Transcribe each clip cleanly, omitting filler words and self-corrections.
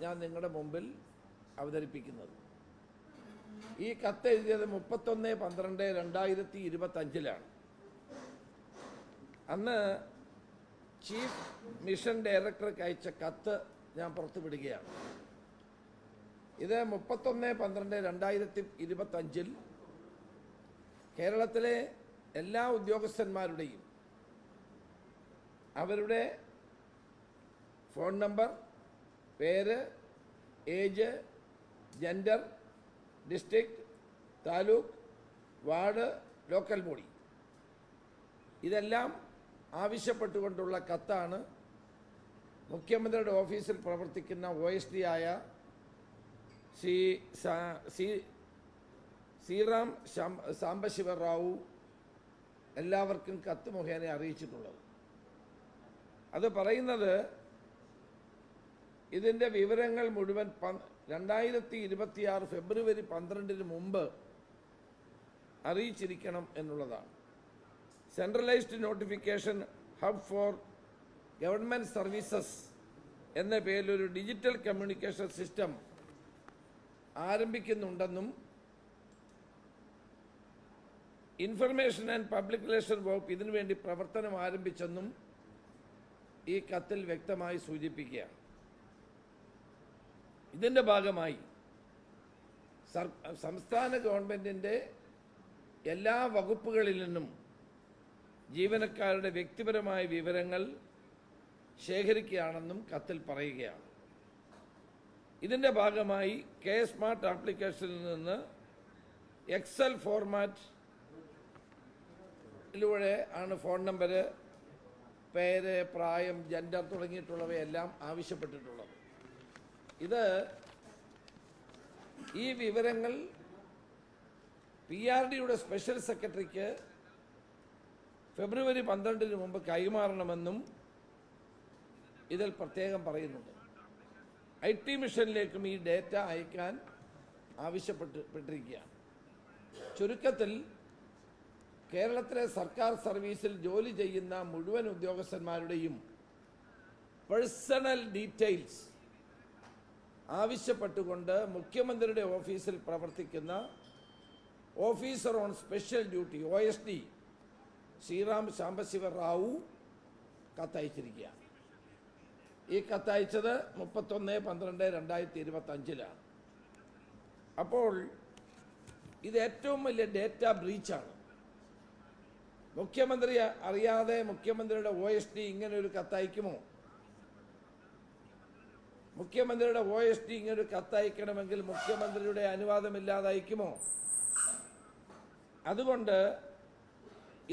ഞാൻ നിങ്ങളുടെ മുമ്പിൽ അവതരിപ്പിക്കുന്നത്. ഈ കത്ത് എഴുതിയത് 31/12/2025 അന്ന് ചീഫ് മിഷൻ ഡയറക്ടർക്ക് അയച്ച കത്ത് ഞാൻ പുറത്തുവിടുകയാണ്. ഇത് 31/12/2025 കേരളത്തിലെ എല്ലാ ഉദ്യോഗസ്ഥന്മാരുടെയും അവരുടെ ഫോൺ നമ്പർ, പേര്, age, gender, district, taluk, ward, local body ഇതെല്ലാം ആവശ്യപ്പെട്ടുകൊണ്ടുള്ള കത്താണ് മുഖ്യമന്ത്രിയുടെ ഓഫീസിൽ പ്രവർത്തിക്കുന്ന OSD ആയ ശ്രീറാം സാംബശിവ റാവു എല്ലാവർക്കും കത്ത് മുഖേന അറിയിച്ചിട്ടുള്ളത്. അത് പറയുന്നത് ഇതിൻ്റെ വിവരങ്ങൾ മുഴുവൻ 2026 ഫെബ്രുവരി 12 മുമ്പ് അറിയിച്ചിരിക്കണം എന്നുള്ളതാണ്. Centralised notification hub for government services എന്ന പേരിലൊരു ഡിജിറ്റൽ കമ്മ്യൂണിക്കേഷൻ സിസ്റ്റം ആരംഭിക്കുന്നുണ്ടെന്നും ഇൻഫർമേഷൻ ആൻഡ് പബ്ലിക് റിലേഷൻ വകുപ്പ് ഇതിനുവേണ്ടി പ്രവർത്തനം ആരംഭിച്ചെന്നും ഈ കത്തിൽ വ്യക്തമായി സൂചിപ്പിക്കുകയാണ്. ഇതിൻ്റെ ഭാഗമായി സംസ്ഥാന ഗവൺമെൻറ്റിൻ്റെ എല്ലാ വകുപ്പുകളിൽ നിന്നും ജീവനക്കാരുടെ വ്യക്തിപരമായ വിവരങ്ങൾ ശേഖരിക്കുകയാണെന്നും കത്തിൽ പറയുകയാണ്. ഇതിൻ്റെ ഭാഗമായി സ്മാർട്ട് ആപ്ലിക്കേഷനിൽ നിന്ന് എക്സൽ ഫോർമാറ്റിലൂടെ ആണ് ഫോൺ നമ്പർ, പേര്, പ്രായം, ജെൻഡർ തുടങ്ങിയിട്ടുള്ളവയെല്ലാം ആവശ്യപ്പെട്ടിട്ടുള്ളത്. ഈ വിവരങ്ങൾ PRDയുടെ സ്പെഷ്യൽ സെക്രട്ടറിക്ക് ഫെബ്രുവരി 12 മുമ്പ് കൈമാറണമെന്നും ഇതിൽ പ്രത്യേകം പറയുന്നുണ്ട്. IT മിഷനിലേക്കും ഈ ഡേറ്റ അയക്കാൻ ആവശ്യപ്പെട്ടിരിക്കുകയാണ്. ചുരുക്കത്തിൽ കേരളത്തിലെ സർക്കാർ സർവീസിൽ ജോലി ചെയ്യുന്ന മുഴുവൻ ഉദ്യോഗസ്ഥന്മാരുടെയും പേഴ്സണൽ ഡീറ്റെയിൽസ് ആവശ്യപ്പെട്ടുകൊണ്ട് മുഖ്യമന്ത്രിയുടെ ഓഫീസിൽ പ്രവർത്തിക്കുന്ന officer on special duty OSD Sriram Sambasiva Rao കത്തയച്ചിരിക്കുകയാണ്. ഈ കത്തയച്ചത് 31/12/2025 അപ്പോൾ ഇത് ഏറ്റവും വലിയ ഡേറ്റ ബ്രീച്ചാണ്. മുഖ്യമന്ത്രി അറിയാതെ മുഖ്യമന്ത്രിയുടെ OSD ഇങ്ങനൊരു കത്തയക്കുമോ? മുഖ്യമന്ത്രിയുടെ OSD ഇങ്ങനൊരു കത്തയക്കണമെങ്കിൽ മുഖ്യമന്ത്രിയുടെ അനുവാദമില്ലാതെ അയക്കുമോ? അതുകൊണ്ട്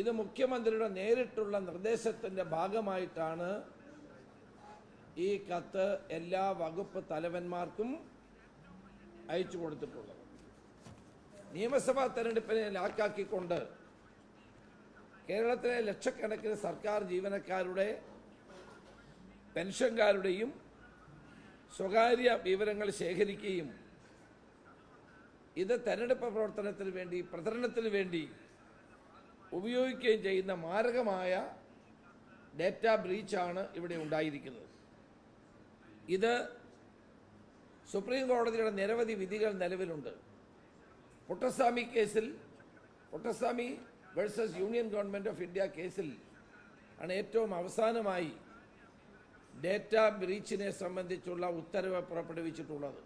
ഇത് മുഖ്യമന്ത്രിയുടെ നേരിട്ടുള്ള നിർദ്ദേശത്തിൻ്റെ ഭാഗമായിട്ടാണ് ഈ കത്ത് എല്ലാ വകുപ്പ് തലവന്മാർക്കും അയച്ചു കൊടുത്തിട്ടുള്ളത്. നിയമസഭാ തെരഞ്ഞെടുപ്പിനെ ലാക്കാക്കിക്കൊണ്ട് കേരളത്തിലെ ലക്ഷക്കണക്കിന് സർക്കാർ ജീവനക്കാരുടെ, പെൻഷൻകാരുടെയും സ്വകാര്യ വിവരങ്ങൾ ശേഖരിക്കുകയും ഇത് തെരഞ്ഞെടുപ്പ് പ്രവർത്തനത്തിന് വേണ്ടി, പ്രചരണത്തിന് വേണ്ടി ഉപയോഗിക്കുകയും ചെയ്യുന്ന മാരകമായ ഡേറ്റ ബ്രീച്ചാണ് ഇവിടെ ഉണ്ടായിരിക്കുന്നത്. ഇത് സുപ്രീം കോടതിയുടെ നിരവധി വിധികൾ നിലവിലുണ്ട്. പുട്ടസ്വാമി കേസിൽ, Puttaswamy versus union government of India കേസിൽ ആണ് ഏറ്റവും അവസാനമായി ഡേറ്റ ബ്രീച്ചിനെ സംബന്ധിച്ചുള്ള ഉത്തരവ് പുറപ്പെടുവിച്ചിട്ടുള്ളത്.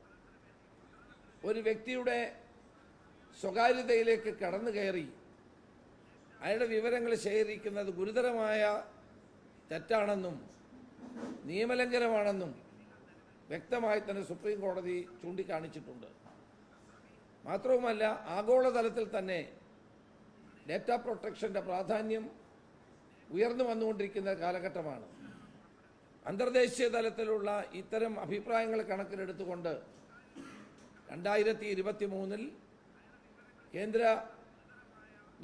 ഒരു വ്യക്തിയുടെ സ്വകാര്യതയിലേക്ക് കടന്നു കയറി അയാളുടെ വിവരങ്ങൾ ശേഖരിക്കുന്നത് ഗുരുതരമായ തെറ്റാണെന്നും നിയമലംഘനമാണെന്നും വ്യക്തമായി തന്നെ സുപ്രീം കോടതി ചൂണ്ടിക്കാണിച്ചിട്ടുണ്ട്. മാത്രവുമല്ല, ആഗോളതലത്തിൽ തന്നെ ഡേറ്റ പ്രൊട്ടക്ഷൻ്റെ പ്രാധാന്യം ഉയർന്നു വന്നുകൊണ്ടിരിക്കുന്ന കാലഘട്ടമാണ്. അന്തർദേശീയ തലത്തിലുള്ള ഇത്തരം അഭിപ്രായങ്ങൾ കണക്കിലെടുത്തുകൊണ്ട് 2023 കേന്ദ്ര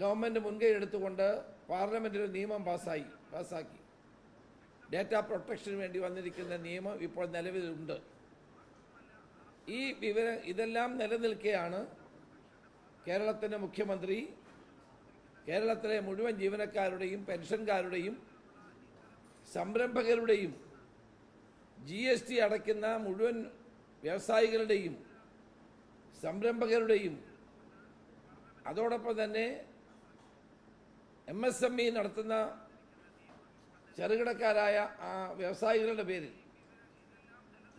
ഗവൺമെൻറ് മുൻകൈ എടുത്തുകൊണ്ട് പാർലമെൻറ്റിൽ നിയമം പാസ്സാക്കി. ഡേറ്റ പ്രൊട്ടക്ഷന് വേണ്ടി വന്നിരിക്കുന്ന നിയമം ഇപ്പോൾ നിലവിലുണ്ട്. ഇതെല്ലാം നിലനിൽക്കെയാണ് കേരളത്തിൻ്റെ മുഖ്യമന്ത്രി കേരളത്തിലെ മുഴുവൻ ജീവനക്കാരുടെയും പെൻഷൻകാരുടെയും സംരംഭകരുടെയും GST അടയ്ക്കുന്ന മുഴുവൻ വ്യവസായികളുടെയും സംരംഭകരുടെയും അതോടൊപ്പം തന്നെ MSME നടത്തുന്ന ചെറുകിടക്കാരായ ആ വ്യവസായികളുടെ പേരിൽ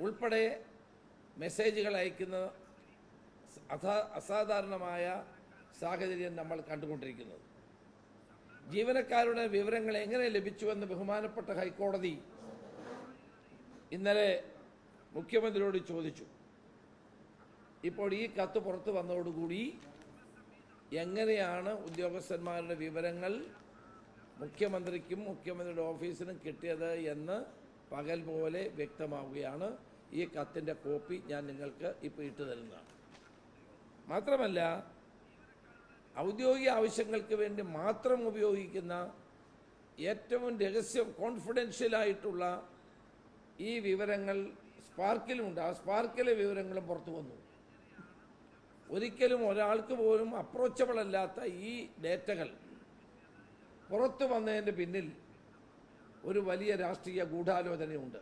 ഉൾപ്പെടെ മെസ്സേജുകൾ അയക്കുന്ന അസാധാരണമായ സാഹചര്യം നമ്മൾ കണ്ടുകൊണ്ടിരിക്കുന്നത്. ജീവനക്കാരുടെ വിവരങ്ങൾ എങ്ങനെ ലഭിച്ചുവെന്ന് ബഹുമാനപ്പെട്ട ഹൈക്കോടതി ഇന്നലെ മുഖ്യമന്ത്രിയോട് ചോദിച്ചു. ഇപ്പോൾ ഈ കത്ത് പുറത്തു വന്നതോടുകൂടി എങ്ങനെയാണ് ഉദ്യോഗസ്ഥന്മാരുടെ വിവരങ്ങൾ മുഖ്യമന്ത്രിക്കും മുഖ്യമന്ത്രിയുടെ ഓഫീസിനും കിട്ടിയത് എന്ന് പകൽ പോലെ വ്യക്തമാവുകയാണ്. ഈ കത്തിൻ്റെ കോപ്പി ഞാൻ നിങ്ങൾക്ക് ഇപ്പോൾ ഇട്ടു തരുന്നതാണ്. മാത്രമല്ല, ഔദ്യോഗിക ആവശ്യങ്ങൾക്ക് വേണ്ടി മാത്രം ഉപയോഗിക്കുന്ന ഏറ്റവും രഹസ്യം കോൺഫിഡൻഷ്യലായിട്ടുള്ള ഈ വിവരങ്ങൾ സ്പാർക്കിലുമുണ്ട്. ആ സ്പാർക്കിലെ വിവരങ്ങളും പുറത്തു വന്നു. ഒരിക്കലും ഒരാൾക്ക് പോലും അപ്രോച്ചബിൾ അല്ലാത്ത ഈ ഡേറ്റകൾ പുറത്തു വന്നതിൻ്റെ പിന്നിൽ ഒരു വലിയ രാഷ്ട്രീയ ഗൂഢാലോചനയുണ്ട്.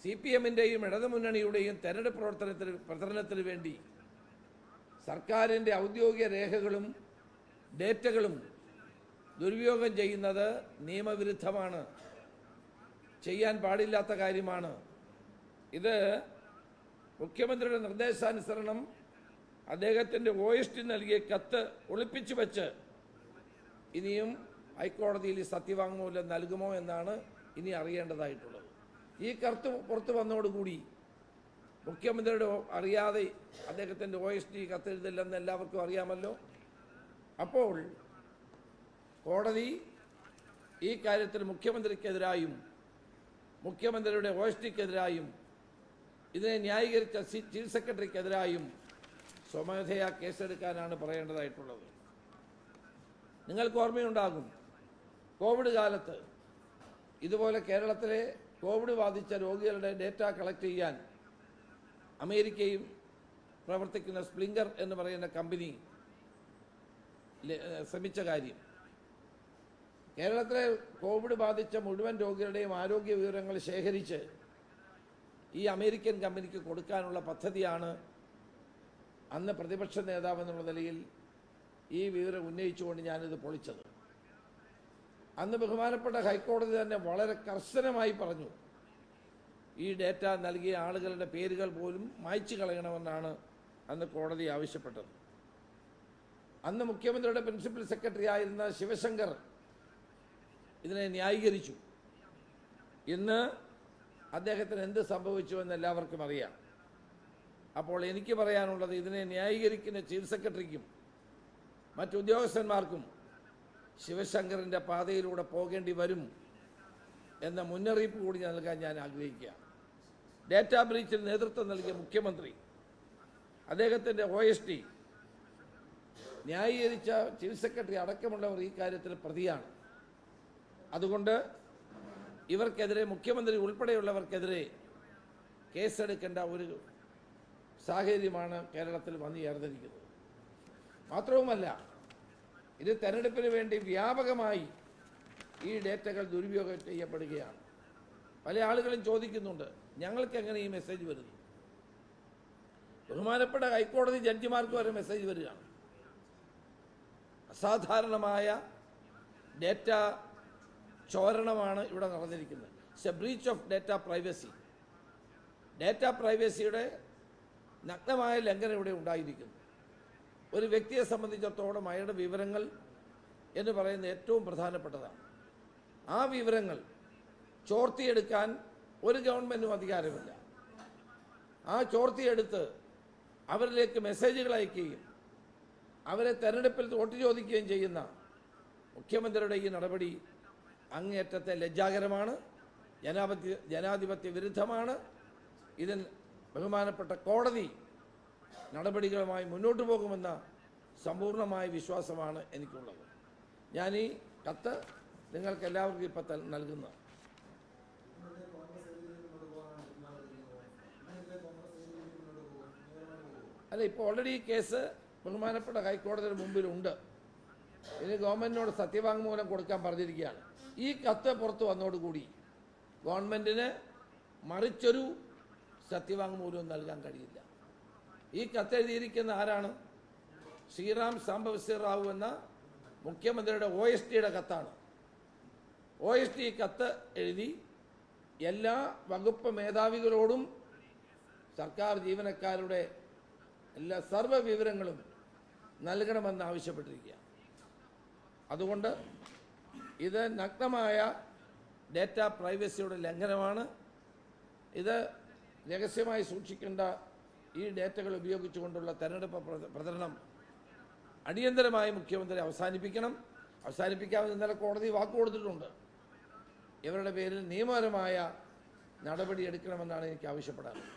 CPM-ൻ്റെയും ഇടതുമുന്നണിയുടെയും തെരഞ്ഞെടുപ്പ് പ്രചരണത്തിന് വേണ്ടി സർക്കാരിൻ്റെ ഔദ്യോഗിക രേഖകളും ഡേറ്റകളും ദുരുപയോഗം ചെയ്യുന്നത് നിയമവിരുദ്ധമാണ്, ചെയ്യാൻ പാടില്ലാത്ത കാര്യമാണ്. ഇത് മുഖ്യമന്ത്രിയുടെ നിർദ്ദേശാനുസരണം അദ്ദേഹത്തിൻ്റെ OST നൽകിയ കത്ത് ഒളിപ്പിച്ചു വെച്ച് ഇനിയും ഹൈക്കോടതിയിൽ സത്യവാങ്മൂലം നൽകുമോ എന്നാണ് ഇനി അറിയേണ്ടതായിട്ടുള്ളത്. ഈ കത്ത് പുറത്തു വന്നതോടുകൂടി മുഖ്യമന്ത്രിയുടെ അറിയാതെ അദ്ദേഹത്തിൻ്റെ OST കത്തെഴുതില്ലെന്ന് എല്ലാവർക്കും അറിയാമല്ലോ. അപ്പോൾ കോടതി ഈ കാര്യത്തിൽ മുഖ്യമന്ത്രിക്കെതിരായും മുഖ്യമന്ത്രിയുടെ OSTക്കെതിരായും ഇതിനെ ന്യായീകരിച്ച ചീഫ് സെക്രട്ടറിക്കെതിരായും സ്വമേധയാ കേസെടുക്കാനാണ് പറയേണ്ടതായിട്ടുള്ളത്. നിങ്ങൾക്ക് ഓർമ്മയുണ്ടാകും, കോവിഡ് കാലത്ത് ഇതുപോലെ കേരളത്തിലെ കോവിഡ് ബാധിച്ച രോഗികളുടെ ഡേറ്റ കളക്ട് ചെയ്യാൻ അമേരിക്കയും പ്രവർത്തിക്കുന്ന സ്പ്ലിംഗർ എന്ന് പറയുന്ന കമ്പനി ശ്രമിച്ച കാര്യം. കേരളത്തിലെ കോവിഡ് ബാധിച്ച മുഴുവൻ രോഗികളുടെയും ആരോഗ്യ വിവരങ്ങൾ ശേഖരിച്ച് ഈ അമേരിക്കൻ കമ്പനിക്ക് കൊടുക്കാനുള്ള പദ്ധതിയാണ് അന്ന് പ്രതിപക്ഷ നേതാവ് എന്നുള്ള നിലയിൽ ഈ വിവരം ഉന്നയിച്ചുകൊണ്ട് ഞാനിത് പൊളിച്ചത്. അന്ന് ബഹുമാനപ്പെട്ട ഹൈക്കോടതി തന്നെ വളരെ കർശനമായി പറഞ്ഞു, ഈ ഡേറ്റ നൽകിയ ആളുകളുടെ പേരുകൾ പോലും മായ്ച്ചു കളയണമെന്നാണ് അന്ന് കോടതി ആവശ്യപ്പെട്ടത്. അന്ന് മുഖ്യമന്ത്രിയുടെ പ്രിൻസിപ്പൽ സെക്രട്ടറി ആയിരുന്ന ശിവശങ്കർ ഇതിനെ ന്യായീകരിച്ചു. ഇന്ന് അദ്ദേഹത്തിന് എന്ത് സംഭവിച്ചുവെന്ന് എല്ലാവർക്കും അറിയാം. അപ്പോൾ എനിക്ക് പറയാനുള്ളത്, ഇതിനെ ന്യായീകരിക്കുന്ന ചീഫ് സെക്രട്ടറിക്കും മറ്റുദ്യോഗസ്ഥന്മാർക്കും ശിവശങ്കറിൻ്റെ പാതയിലൂടെ പോകേണ്ടി വരും എന്ന മുന്നറിയിപ്പ് കൂടി നൽകാൻ ഞാൻ ആഗ്രഹിക്കുകയാണ്. ഡേറ്റാ ബ്രീച്ചിന് നേതൃത്വം നൽകിയ മുഖ്യമന്ത്രി, അദ്ദേഹത്തിൻ്റെ OST ന്യായീകരിച്ച ചീഫ് സെക്രട്ടറി അടക്കമുള്ളവർ ഈ കാര്യത്തിൽ പ്രതിയാണ്. അതുകൊണ്ട് ഇവർക്കെതിരെ, മുഖ്യമന്ത്രി ഉൾപ്പെടെയുള്ളവർക്കെതിരെ കേസെടുക്കേണ്ട ഒരു സാഹചര്യമാണ് കേരളത്തിൽ വന്നു ചേർന്നിരിക്കുന്നത്. മാത്രവുമല്ല, ഇത് തെരഞ്ഞെടുപ്പിന് വേണ്ടി വ്യാപകമായി ഈ ഡേറ്റകൾ ദുരുപയോഗം ചെയ്യപ്പെടുകയാണ്. പല ആളുകളും ചോദിക്കുന്നുണ്ട്, ഞങ്ങൾക്ക് എങ്ങനെ ഈ മെസ്സേജ് വരുന്നു? ബഹുമാനപ്പെട്ട ഹൈക്കോടതി ജഡ്ജിമാർക്ക് വരെ മെസ്സേജ് വരികയാണ്. അസാധാരണമായ ഡേറ്റ ചോരണമാണ് ഇവിടെ നടന്നിരിക്കുന്നത്. It's a breach of data privacy. Data പ്രൈവസിയുടെ നഗ്നമായ ലംഘനം ഇവിടെ ഉണ്ടായിരിക്കുന്നു. ഒരു വ്യക്തിയെ സംബന്ധിച്ചിടത്തോളം അയാളുടെ വിവരങ്ങൾ എന്ന് പറയുന്നത് ഏറ്റവും പ്രധാനപ്പെട്ടതാണ്. ആ വിവരങ്ങൾ ചോർത്തിയെടുക്കാൻ ഒരു ഗവൺമെൻറ്റും അധികാരമില്ല. ആ ചോർത്തിയെടുത്ത് അവരിലേക്ക് മെസ്സേജുകൾ അയക്കുകയും അവരെ തെരഞ്ഞെടുപ്പിൽ വോട്ട് ചോദിക്കുകയും ചെയ്യുന്ന മുഖ്യമന്ത്രിയുടെ ഈ നടപടി അങ്ങേയറ്റത്തെ ലജ്ജാകരമാണ്, ജനാധിപത്യ വിരുദ്ധമാണ്. ഇതിൽ ബഹുമാനപ്പെട്ട കോടതി നടപടികളുമായി മുന്നോട്ട് പോകുമെന്ന സമ്പൂർണ്ണമായ വിശ്വാസമാണ് എനിക്കുള്ളത്. ഞാൻ ഈ കത്ത് നിങ്ങൾക്ക് എല്ലാവർക്കും ഇപ്പം നൽകുന്നു. അല്ല, ഇപ്പോൾ ഓൾറെഡി ഈ കേസ് ബഹുമാനപ്പെട്ട ഹൈക്കോടതിയുടെ മുമ്പിലുണ്ട്. ഇനി ഗവൺമെൻറ്റിനോട് സത്യവാങ്മൂലം കൊടുക്കാൻ പറഞ്ഞിരിക്കുകയാണ്. ഈ കത്ത് പുറത്തു വന്നതോടുകൂടി ഗവൺമെൻറ്റിന് മറിച്ചൊരു സത്യവാങ്മൂലവും നൽകാൻ കഴിയില്ല. ഈ കത്തെഴുതിയിരിക്കുന്ന ആരാണ്? ശ്രീറാം സാംബശിവ റാവു എന്ന മുഖ്യമന്ത്രിയുടെ OSTയുടെ കത്താണ്. OST കത്ത് എഴുതി എല്ലാ വകുപ്പ് മേധാവികളോടും സർക്കാർ ജീവനക്കാരുടെ എല്ലാ സർവ്വ വിവരങ്ങളും നൽകണമെന്ന് ആവശ്യപ്പെട്ടിരിക്കുക. അതുകൊണ്ട് ഇത് നഗ്നമായ ഡേറ്റ പ്രൈവസിയുടെ ലംഘനമാണ്. ഇത് രഹസ്യമായി സൂക്ഷിക്കേണ്ട ഈ ഡേറ്റകൾ ഉപയോഗിച്ചുകൊണ്ടുള്ള തെരഞ്ഞെടുപ്പ് പ്രചരണം അടിയന്തരമായി മുഖ്യമന്ത്രി അവസാനിപ്പിക്കാമെന്ന് ഇന്നലെ കോടതി വാക്കുകൊടുത്തിട്ടുണ്ട്. ഇവരുടെ പേരിൽ നിയമപരമായ നടപടി എടുക്കണമെന്നാണ് എനിക്ക് ആവശ്യപ്പെടാറുള്ളത്.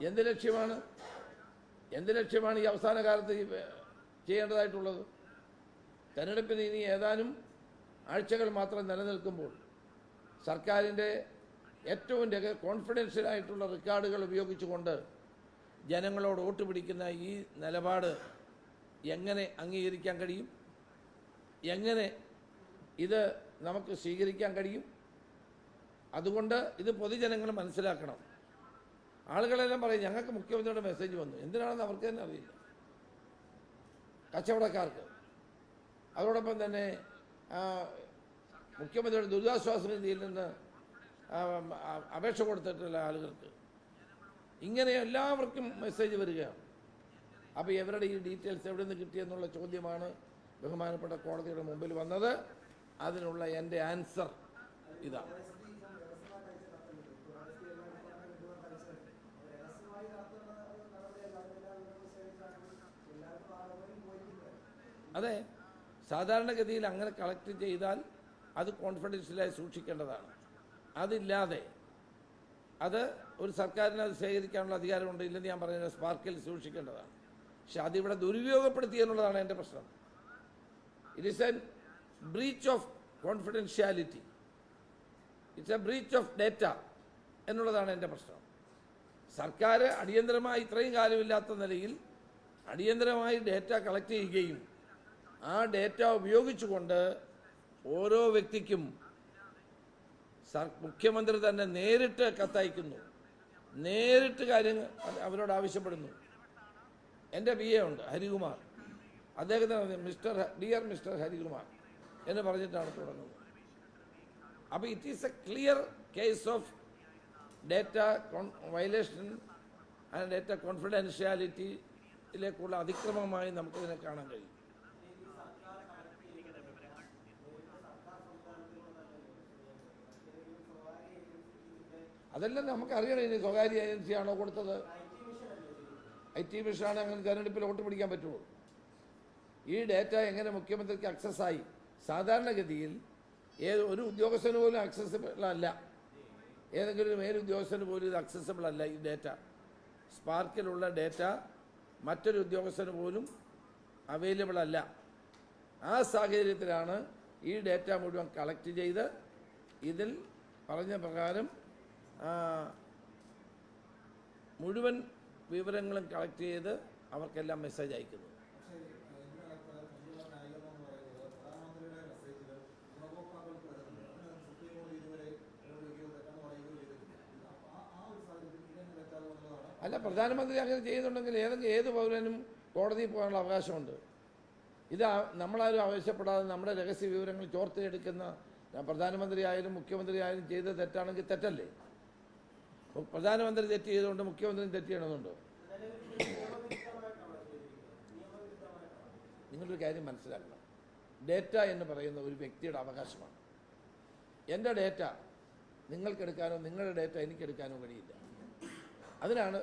എന്ത് ലക്ഷ്യമാണ് ഈ അവസാന കാലത്ത് ചെയ്യേണ്ടതായിട്ടുള്ളത്? തെരഞ്ഞെടുപ്പിന് ഇനി ഏതാനും ആഴ്ചകൾ മാത്രം നിലനിൽക്കുമ്പോൾ സർക്കാരിൻ്റെ ഏറ്റവും കോൺഫിഡൻഷ്യലായിട്ടുള്ള റെക്കോർഡുകൾ ഉപയോഗിച്ചുകൊണ്ട് ജനങ്ങളോട് വോട്ട് പിടിക്കുന്ന ഈ നിലപാട് എങ്ങനെ അംഗീകരിക്കാൻ കഴിയും? എങ്ങനെ ഇത് നമുക്ക് സ്വീകരിക്കാൻ കഴിയും? അതുകൊണ്ട് ഇത് പൊതുജനങ്ങൾ മനസ്സിലാക്കണം. ആളുകളെല്ലാം പറയും ഞങ്ങൾക്ക് മുഖ്യമന്ത്രിയുടെ മെസ്സേജ് വന്നു. എന്തിനാണെന്ന് അവർക്ക് തന്നെ അറിയില്ല, കച്ചവടക്കാർക്ക്. അതോടൊപ്പം തന്നെ മുഖ്യമന്ത്രിയുടെ ദുരിതാശ്വാസ നിധിയിൽ നിന്ന് അപേക്ഷ കൊടുത്തിട്ടുള്ള ആളുകൾക്ക് ഇങ്ങനെ എല്ലാവർക്കും മെസ്സേജ് വരികയാണ്. അപ്പോൾ ഇവരുടെ ഈ ഡീറ്റെയിൽസ് എവിടെ നിന്ന് കിട്ടിയെന്നുള്ള ചോദ്യമാണ് ബഹുമാനപ്പെട്ട കോടതിയുടെ മുമ്പിൽ വന്നത്. അതിനുള്ള എൻ്റെ ആൻസർ ഇതാണ്. അതെ, സാധാരണഗതിയിൽ അങ്ങനെ കളക്ട് ചെയ്താൽ അത് കോൺഫിഡൻഷ്യലായി സൂക്ഷിക്കേണ്ടതാണ്. അതില്ലാതെ അത് ഒരു സർക്കാരിന് അത് ശേഖരിക്കാനുള്ള അധികാരമുണ്ട്, ഇല്ലെന്ന് ഞാൻ പറഞ്ഞ സ്പാർക്കിൽ സൂക്ഷിക്കേണ്ടതാണ്. പക്ഷെ അതിവിടെ ദുരുപയോഗപ്പെടുത്തി എന്നുള്ളതാണ് എൻ്റെ പ്രശ്നം. It is a breach of confidentiality, it's a breach of data എന്നുള്ളതാണ് എൻ്റെ പ്രശ്നം. സർക്കാർ അടിയന്തരമായി ഇത്രയും കാലമില്ലാത്ത നിലയിൽ അടിയന്തരമായി ഡേറ്റ കളക്ട് ചെയ്യുകയും ആ ഡേറ്റ ഉപയോഗിച്ചുകൊണ്ട് ഓരോ വ്യക്തിക്കും മുഖ്യമന്ത്രി തന്നെ നേരിട്ട് കത്തയക്കുന്നു, നേരിട്ട് കാര്യങ്ങൾ അവരോട് ആവശ്യപ്പെടുന്നു. എൻ്റെ BA ഉണ്ട് ഹരികുമാർ, അദ്ദേഹത്തിന് ഡിയർ മിസ്റ്റർ ഹരികുമാർ എന്ന് പറഞ്ഞിട്ടാണ് തുടങ്ങുന്നത്. അപ്പോൾ it is a clear case of data violation and data കോൺഫിഡൻഷ്യാലിറ്റിയിലേക്കുള്ള അതിക്രമമായി നമുക്കിതിനെ കാണാൻ കഴിയും. അതെല്ലാം നമുക്കറിയണം. ഇനി സ്വകാര്യ ഏജൻസിയാണോ കൊടുത്തത്? IT മിഷനാണ് അങ്ങനെ തെരഞ്ഞെടുപ്പിൽ വോട്ട് പിടിക്കാൻ പറ്റുമോ? ഈ ഡേറ്റ എങ്ങനെ മുഖ്യമന്ത്രിക്ക് ആക്സസ്സായി? സാധാരണഗതിയിൽ ഒരു ഉദ്യോഗസ്ഥന് പോലും ആക്സസിബിൾ അല്ല, ഏതെങ്കിലും ഒരു മേലുദ്യോഗസ്ഥന് പോലും ഇത് ആക്സസിബിൾ അല്ല. ഈ ഡേറ്റ, സ്പാർക്കിലുള്ള ഡേറ്റ മറ്റൊരു ഉദ്യോഗസ്ഥന് പോലും അവൈലബിൾ അല്ല. ആ സാഹചര്യത്തിലാണ് ഈ ഡേറ്റ മുഴുവൻ കളക്ട് ചെയ്ത് ഇതിൽ പറഞ്ഞ പ്രകാരം മുഴുവൻ വിവരങ്ങളും കളക്ട് ചെയ്ത് അവർക്കെല്ലാം മെസ്സേജ് അയക്കുന്നത്. അല്ല, പ്രധാനമന്ത്രി അങ്ങനെ ചെയ്യുന്നുണ്ടെങ്കിൽ ഏത് പൗരനും കോടതിയിൽ പോകാനുള്ള അവകാശമുണ്ട്. ഇത് നമ്മളാരും ആവശ്യപ്പെടാതെ നമ്മുടെ രഹസ്യ വിവരങ്ങൾ ചോർത്തിയെടുക്കുന്ന പ്രധാനമന്ത്രി ആയാലും മുഖ്യമന്ത്രി ആയാലും ചെയ്ത തെറ്റാണെങ്കിൽ തെറ്റല്ലേ? പ്രധാനമന്ത്രി തെറ്റ് ചെയ്തുകൊണ്ട് മുഖ്യമന്ത്രി തെറ്റ് ചെയ്യണമെന്നുണ്ടോ? നിങ്ങളൊരു കാര്യം മനസ്സിലാക്കണം. ഡേറ്റ എന്ന് പറയുന്ന ഒരു വ്യക്തിയുടെ അവകാശമാണ്. എൻ്റെ ഡേറ്റ നിങ്ങൾക്കെടുക്കാനോ നിങ്ങളുടെ ഡേറ്റ എനിക്കെടുക്കാനോ കഴിയില്ല. അതിനാണ്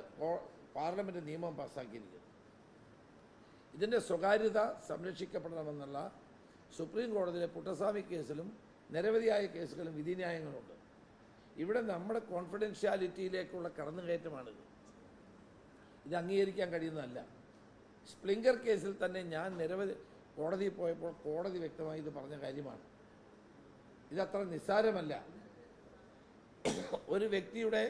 പാർലമെൻറ്റ് നിയമം പാസ്സാക്കിയിരിക്കുന്നത്. ഇതിൻ്റെ സ്വകാര്യത സംരക്ഷിക്കപ്പെടണമെന്നുള്ള സുപ്രീം കോടതിയിലെ പുട്ടസ്വാമി കേസിലും നിരവധിയായ കേസുകളും വിധിന്യായങ്ങളുണ്ട്. ഇവിടെ നമ്മുടെ കോൺഫിഡൻഷ്യാലിറ്റിയിലേക്കുള്ള കടന്നുകയറ്റമാണിത്. ഇത് അംഗീകരിക്കാൻ കഴിയുന്നതല്ല. സ്പ്ലിങ്കർ കേസിൽ തന്നെ ഞാൻ നിരവധി കോടതിയിൽ പോയപ്പോൾ കോടതി വ്യക്തമായി ഇത് പറഞ്ഞ കാര്യമാണ്. ഇതത്ര നിസ്സാരമല്ല. ഒരു വ്യക്തിയുടെ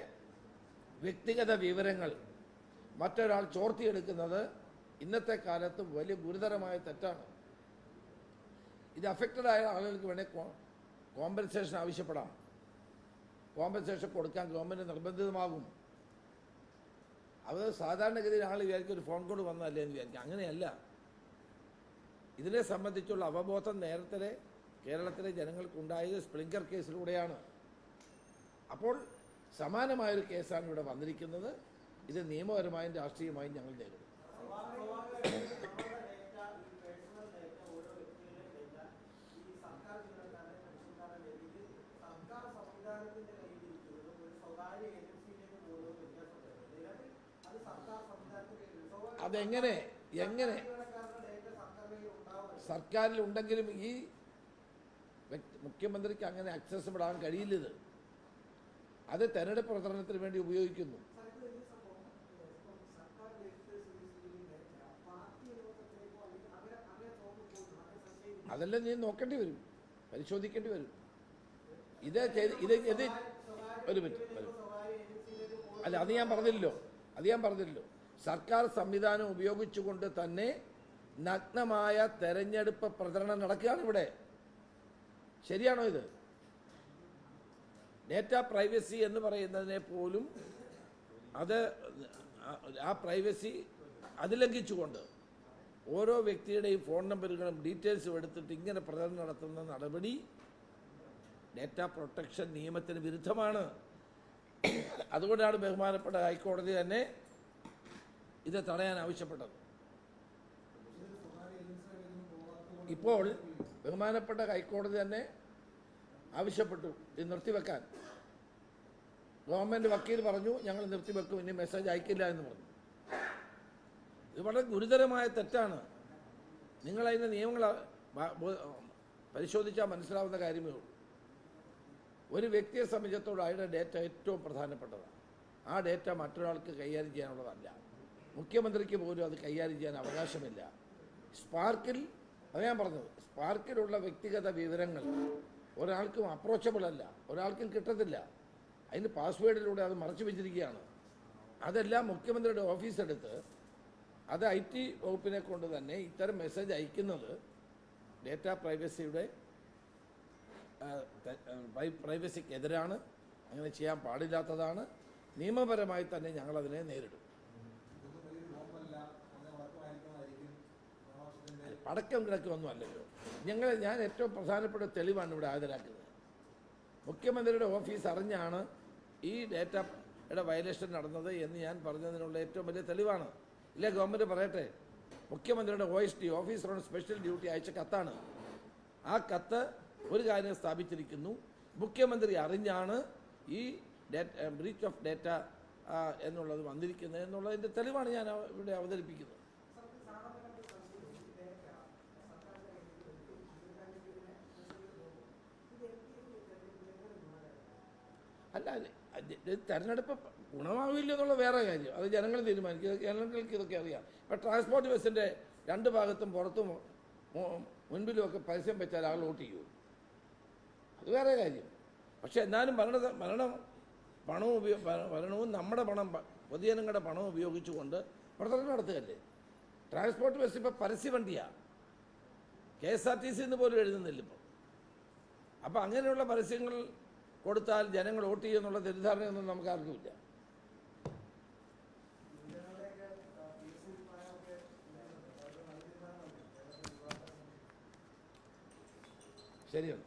വ്യക്തിഗത വിവരങ്ങൾ മറ്റൊരാൾ ചോർത്തിയെടുക്കുന്നത് ഇന്നത്തെ കാലത്ത് വലിയ ഗുരുതരമായ തെറ്റാണ്. ഇത് അഫക്റ്റഡായ ആളുകൾക്ക് വേണേൽ കോമ്പൻസേഷൻ ആവശ്യപ്പെടാം. കോമ്പൻസേഷൻ കൊടുക്കാൻ ഗവൺമെൻറ് നിർബന്ധിതമാകും. അത് സാധാരണഗതിയിൽ ആൾ വിചാരിക്കും ഒരു ഫോൺ കോൾ വന്നതല്ലേ എന്ന് വിചാരിക്കും. അങ്ങനെയല്ല. ഇതിനെ സംബന്ധിച്ചുള്ള അവബോധം നേരത്തെ കേരളത്തിലെ ജനങ്ങൾക്കുണ്ടായത് സ്പ്രിംഗ്ലർ കേസിലൂടെയാണ്. അപ്പോൾ സമാനമായൊരു കേസാണ് ഇവിടെ വന്നിരിക്കുന്നത്. ഇത് നിയമപരമായും രാഷ്ട്രീയമായും ഞങ്ങൾ നേരിടും. അതെങ്ങനെ സർക്കാരിൽ ഉണ്ടെങ്കിലും ഈ മുഖ്യമന്ത്രിക്ക് അങ്ങനെ അക്സസിബിൾ ആകാൻ കഴിയില്ലത്. അത് തെരഞ്ഞെടുപ്പ് പ്രചരണത്തിന് വേണ്ടി ഉപയോഗിക്കുന്നു. അതെല്ലാം നീ നോക്കേണ്ടി വരും, പരിശോധിക്കേണ്ടി വരും. ഇത് ഒരു മിനിറ്റ് അല്ല, അത് ഞാൻ പറഞ്ഞില്ലല്ലോ. സർക്കാർ സംവിധാനം ഉപയോഗിച്ചുകൊണ്ട് തന്നെ നഗ്നമായ തെരഞ്ഞെടുപ്പ് പ്രചരണം നടക്കുകയാണ് ഇവിടെ. ശരിയാണോ ഇത്? ഡേറ്റ പ്രൈവസി എന്ന് പറയുന്നതിനെ പോലും ആ പ്രൈവസി അതിലംഘിച്ചുകൊണ്ട് ഓരോ വ്യക്തിയുടെയും ഫോൺ നമ്പറുകളും ഡീറ്റെയിൽസും എടുത്തിട്ട് ഇങ്ങനെ പ്രചരണം നടത്തുന്ന നടപടി ഡേറ്റ പ്രൊട്ടക്ഷൻ നിയമത്തിന് വിരുദ്ധമാണ്. അതുകൊണ്ടാണ് ബഹുമാനപ്പെട്ട ഹൈക്കോടതി തന്നെ ഇത് തടയാൻ ആവശ്യപ്പെട്ടത്. ഇപ്പോൾ ബഹുമാനപ്പെട്ട ഹൈക്കോടതി തന്നെ ആവശ്യപ്പെട്ടു ഇത് നിർത്തിവെക്കാൻ. ഗവൺമെൻറ് വക്കീൽ പറഞ്ഞു ഞങ്ങൾ നിർത്തിവെക്കും, ഇനി മെസ്സേജ് അയക്കില്ല എന്ന് പറഞ്ഞു. ഇത് വളരെ ഗുരുതരമായ തെറ്റാണ്. നിങ്ങളതിൻ്റെ നിയമങ്ങൾ പരിശോധിച്ചാൽ മനസ്സിലാവുന്ന കാര്യമേ ഉള്ളൂ. ഒരു വ്യക്തിയെ സംബന്ധിച്ചിടത്തോളം അയാളുടെ ഡേറ്റ ഏറ്റവും പ്രധാനപ്പെട്ടതാണ്. ആ ഡേറ്റ മറ്റൊരാൾക്ക് കൈകാര്യം ചെയ്യാനുള്ളതല്ല. മുഖ്യമന്ത്രിക്ക് പോലും അത് കൈകാര്യം ചെയ്യാൻ അവകാശമില്ല. അത് ഞാൻ പറഞ്ഞത്, സ്പാർക്കിലുള്ള വ്യക്തിഗത വിവരങ്ങൾ ഒരാൾക്കും അപ്രോച്ചബിൾ അല്ല, ഒരാൾക്കും കിട്ടത്തില്ല. അതിന് പാസ്വേഡിലൂടെ അത് മറച്ചു വെച്ചിരിക്കുകയാണ്. അതെല്ലാം മുഖ്യമന്ത്രിയുടെ ഓഫീസെടുത്ത് അത് IT വകുപ്പിനെ കൊണ്ട് തന്നെ ഇത്തരം മെസ്സേജ് അയക്കുന്നത് ഡേറ്റ പ്രൈവസിക്കെതിരാണ്. അങ്ങനെ ചെയ്യാൻ പാടില്ലാത്തതാണ്. നിയമപരമായി തന്നെ ഞങ്ങളതിനെ നേരിടും. പടക്കം കിടക്കുമൊന്നും അല്ലല്ലോ. ഞാൻ ഏറ്റവും പ്രധാനപ്പെട്ട തെളിവാണ് ഇവിടെ ഹാജരാക്കുന്നത്. മുഖ്യമന്ത്രിയുടെ ഓഫീസ് അറിഞ്ഞാണ് ഈ ഡേറ്റയുടെ വയലേഷൻ നടന്നത് എന്ന് ഞാൻ പറഞ്ഞതിനുള്ള ഏറ്റവും വലിയ തെളിവാണ്. ഇല്ലേ, ഗവൺമെൻറ് പറയട്ടെ. മുഖ്യമന്ത്രിയുടെ OSD, officer on special duty, അയച്ച കത്താണ്. ആ കത്ത് ഒരു കാര്യം സ്ഥാപിച്ചിരിക്കുന്നു: മുഖ്യമന്ത്രി അറിഞ്ഞാണ് ഈ ബ്രീച്ച് ഓഫ് ഡേറ്റ എന്നുള്ളത് വന്നിരിക്കുന്നത് എന്നുള്ളതിൻ്റെ തെളിവാണ് ഞാൻ ഇവിടെ അവതരിപ്പിക്കുന്നത്. അല്ല, തെരഞ്ഞെടുപ്പ് ഗുണമാവില്ല എന്നുള്ള വേറെ കാര്യം. അത് ജനങ്ങൾ തീരുമാനിക്കുക. ജനങ്ങൾക്ക് ഇതൊക്കെ അറിയാം. ഇപ്പം ട്രാൻസ്പോർട്ട് ബസ്സിൻ്റെ രണ്ട് ഭാഗത്തും പുറത്തും മുൻപിലുമൊക്കെ പരസ്യം വെച്ചാൽ ആൾ വോട്ട് ചെയ്യൂ, അത് വേറെ കാര്യം. പക്ഷെ എന്നാലും ഭരണവും നമ്മുടെ പണം, പൊതുജനങ്ങളുടെ പണം ഉപയോഗിച്ചുകൊണ്ട് പ്രചരണം നടത്തുകയല്ലേ. ട്രാൻസ്പോർട്ട് ബസ് ഇപ്പോൾ പരസ്യ വണ്ടിയാണ്. KSRTC എന്ന് പോലും എഴുതുന്നില്ല ഇപ്പോൾ. അപ്പം അങ്ങനെയുള്ള പരസ്യങ്ങൾ കൊടുത്താൽ ജനങ്ങൾ വോട്ട് ചെയ്യുമെന്നുള്ള തെറ്റിദ്ധാരണയൊന്നും നമുക്ക് ആർക്കുമില്ല. ശരിയാണ്.